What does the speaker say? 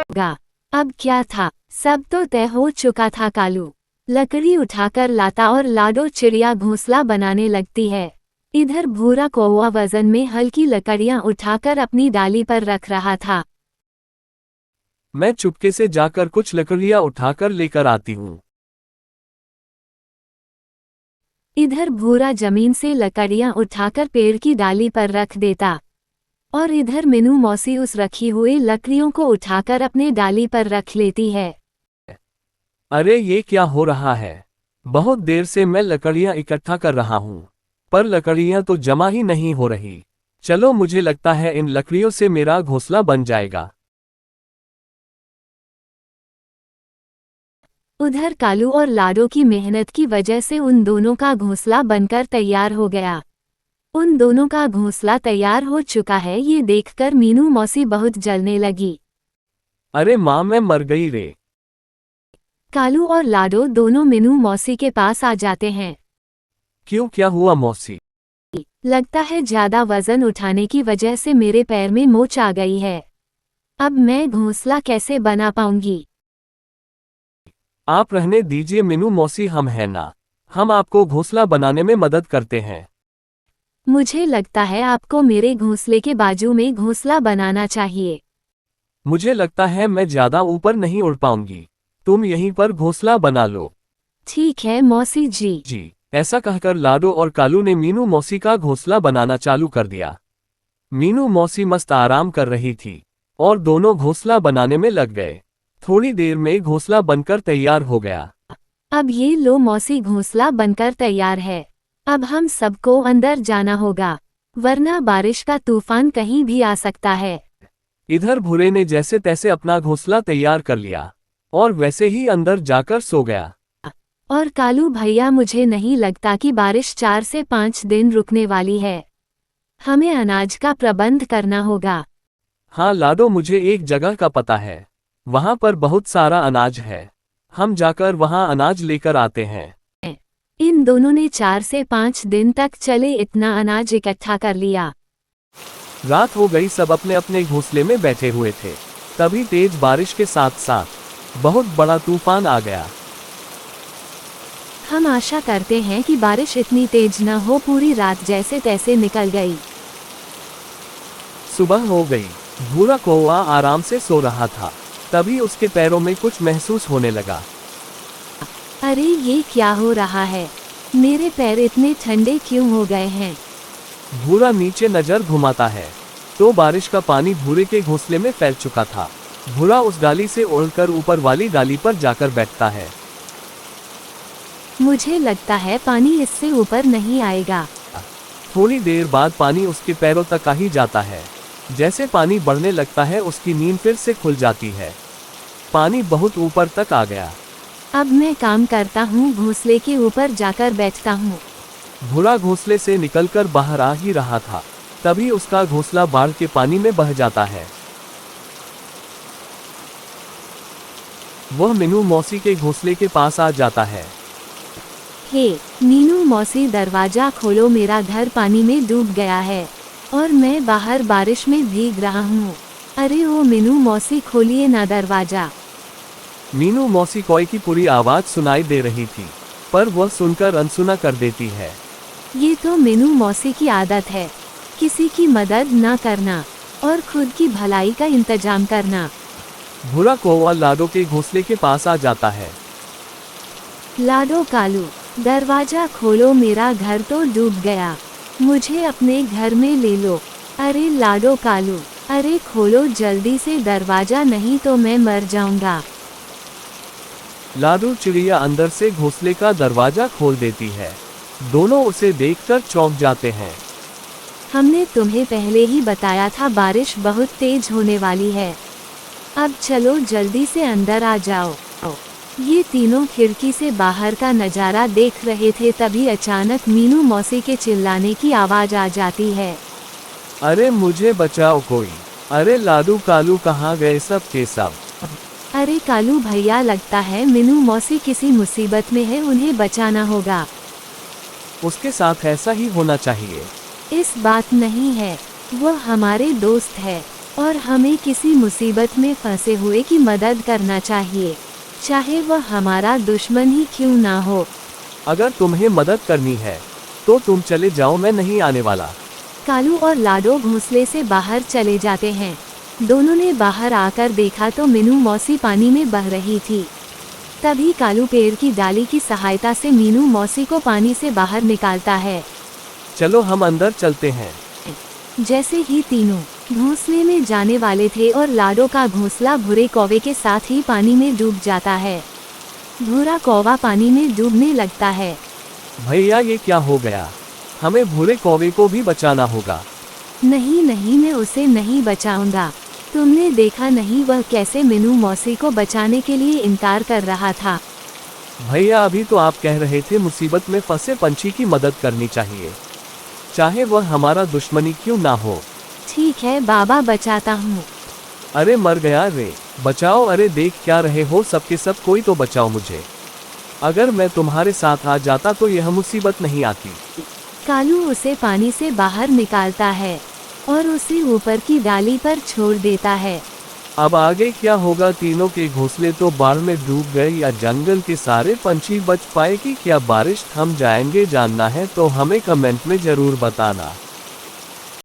होगा। अब क्या था, सब तो तय हो चुका था। कालू लकड़ी उठाकर लाता और लाडो चिड़िया घोंसला बनाने लगती है। इधर भूरा कौवा वजन में हल्की लकड़ियां उठाकर अपनी डाली पर रख रहा था। मैं चुपके से जाकर कुछ लकड़ियां उठाकर लेकर आती हूँ। इधर भूरा जमीन से लकड़ियां उठाकर पेड़ की डाली पर रख देता और इधर मीनू मौसी उस रखी हुई लकड़ियों को उठाकर अपने डाली पर रख लेती है। अरे ये क्या हो रहा है? बहुत देर से मैं लकड़ियां इकट्ठा कर रहा हूँ, पर लकड़ियां तो जमा ही नहीं हो रही। चलो, मुझे लगता है इन लकड़ियों से मेरा घोंसला बन जाएगा। उधर कालू और लाडो की मेहनत की वजह से उन दोनों का घोंसला बनकर तैयार हो गया। उन दोनों का घोंसला तैयार हो चुका है, ये देखकर मीनू मौसी बहुत जलने लगी। अरे माँ, मैं मर गई रे। कालू और लाडो दोनों मीनू मौसी के पास आ जाते हैं। क्यों, क्या हुआ मौसी? लगता है ज्यादा वजन उठाने की वजह से मेरे पैर में मोच आ गई है। अब मैं घोंसला कैसे बना पाऊंगी? आप रहने दीजिए मीनू मौसी, हम हैं ना, हम आपको घोंसला बनाने में मदद करते हैं। मुझे लगता है आपको मेरे घोंसले के बाजू में घोंसला बनाना चाहिए। मुझे लगता है मैं ज्यादा ऊपर नहीं उड़ पाऊंगी, तुम यहीं पर घोंसला बना लो। ठीक है मौसी जी। जी। ऐसा कहकर लाडो और कालू ने मीनू मौसी का घोंसला बनाना चालू कर दिया। मीनू मौसी मस्त आराम कर रही थी और दोनों घोंसला बनाने में लग गए। थोड़ी देर में घोंसला बनकर तैयार हो गया। अब ये लो मौसी, घोंसला बनकर तैयार है। अब हम सबको अंदर जाना होगा, वरना बारिश का तूफान कहीं भी आ सकता है। इधर भूरे ने जैसे तैसे अपना घोंसला तैयार कर लिया और वैसे ही अंदर जाकर सो गया। और कालू भैया, मुझे नहीं लगता कि बारिश 4 से 5 दिन रुकने वाली है। हमें अनाज का प्रबंध करना होगा। हाँ लाडो, मुझे एक जगह का पता है, वहाँ पर बहुत सारा अनाज है। हम जाकर वहाँ अनाज लेकर आते हैं। इन दोनों ने 4 से 5 दिन तक चले इतना अनाज इकट्ठा कर लिया। रात हो गई, सब अपने अपने घोंसले में बैठे हुए थे। तभी तेज बारिश के साथ साथ बहुत बड़ा तूफान आ गया। हम आशा करते हैं कि बारिश इतनी तेज न हो। पूरी रात जैसे तैसे निकल गई। सुबह हो गई। भूरा कौवा आराम से सो रहा था। तभी उसके पैरों में कुछ महसूस होने लगा। अरे ये क्या हो रहा है? मेरे पैर इतने ठंडे क्यों हो गए हैं? भूरा नीचे नजर घुमाता है तो बारिश का पानी भूरे के घोंसले में फैल चुका था। भूरा उस डाली से उड़कर ऊपर वाली डाली पर जाकर बैठता है। मुझे लगता है पानी इससे ऊपर नहीं आएगा। थोड़ी देर बाद पानी उसके पैरों तक आ ही जाता है। जैसे पानी बढ़ने लगता है, उसकी नींद फिर से खुल जाती है। पानी बहुत ऊपर तक आ गया। अब मैं काम करता हूँ, घोंसले के ऊपर जाकर बैठता हूँ। भूरा घोंसले से निकलकर बाहर आ ही रहा था, तभी उसका घोंसला बाढ़ के पानी में बह जाता है। वह मीनू मौसी के घोंसले के पास आ जाता है। हे मीनू मौसी, दरवाजा खोलो, मेरा घर पानी में डूब गया है और मैं बाहर बारिश में भीग रहा हूँ। अरे ओ मीनू मौसी, खोलिए ना दरवाजा। मीनू मौसी कोई की पूरी आवाज सुनाई दे रही थी, पर वह सुनकर अनसुना कर देती है। ये तो मीनू मौसी की आदत है, किसी की मदद ना करना और खुद की भलाई का इंतजाम करना। भूरा कौवा लाडो के घोंसले के पास आ जाता है। लाडो, कालू, दरवाजा खोलो, मेरा घर तो डूब गया, मुझे अपने घर में ले लो। अरे लाडो, कालू, अरे खोलो जल्दी से दरवाजा, नहीं तो मैं मर जाऊंगा। लाडो चिड़िया अंदर से घोंसले का दरवाजा खोल देती है। दोनों उसे देखकर चौंक जाते हैं। हमने तुम्हें पहले ही बताया था बारिश बहुत तेज होने वाली है। अब चलो जल्दी से अंदर आ जाओ। ये तीनों खिड़की से बाहर का नज़ारा देख रहे थे, तभी अचानक मीनू मौसी के चिल्लाने की आवाज़ आ जाती है। अरे मुझे बचाओ कोई! अरे लाडू कालू कहाँ गए सब के सब? अरे कालू भैया, लगता है मीनू मौसी किसी मुसीबत में है, उन्हें बचाना होगा। उसके साथ ऐसा ही होना चाहिए। इस बात नहीं है, वह हमारे दोस्त है और हमें किसी मुसीबत में फंसे हुए की मदद करना चाहिए, चाहे वह हमारा दुश्मन ही क्यों ना हो। अगर तुम्हें मदद करनी है तो तुम चले जाओ, मैं नहीं आने वाला। कालू और लाडो घोंसले से बाहर चले जाते हैं। दोनों ने बाहर आकर देखा तो मीनू मौसी पानी में बह रही थी। तभी कालू पेड़ की डाली की सहायता से मीनू मौसी को पानी से बाहर निकालता है। चलो हम अंदर चलते हैं। जैसे ही तीनों घोंसले में जाने वाले थे और लाडो का घोंसला भूरे कौवे के साथ ही पानी में डूब जाता है। भूरा कौवा पानी में डूबने लगता है। भैया ये क्या हो गया? हमें भूरे कौवे को भी बचाना होगा। नहीं नहीं, मैं उसे नहीं बचाऊंगा। तुमने देखा नहीं वह कैसे मीनू मौसी को बचाने के लिए इनकार कर रहा था। भैया अभी तो आप कह रहे थे मुसीबत में फंसे पंछी की मदद करनी चाहिए, चाहे वह हमारा दुश्मनी क्यों ना हो। ठीक है बाबा, बचाता हूँ। अरे मर गया रे, बचाओ। अरे देख क्या रहे हो, सबके सब कोई तो बचाओ मुझे। अगर मैं तुम्हारे साथ आ जाता तो यह मुसीबत नहीं आती। कालू उसे पानी से बाहर निकालता है और उसे ऊपर की डाली पर छोड़ देता है। अब आगे क्या होगा? तीनों के घोंसले तो बाढ़ में डूब गए या जंगल के सारे पंछी बच पाए कि क्या बारिश थम जाएंगे? जानना है तो हमें कमेंट में जरूर बताना।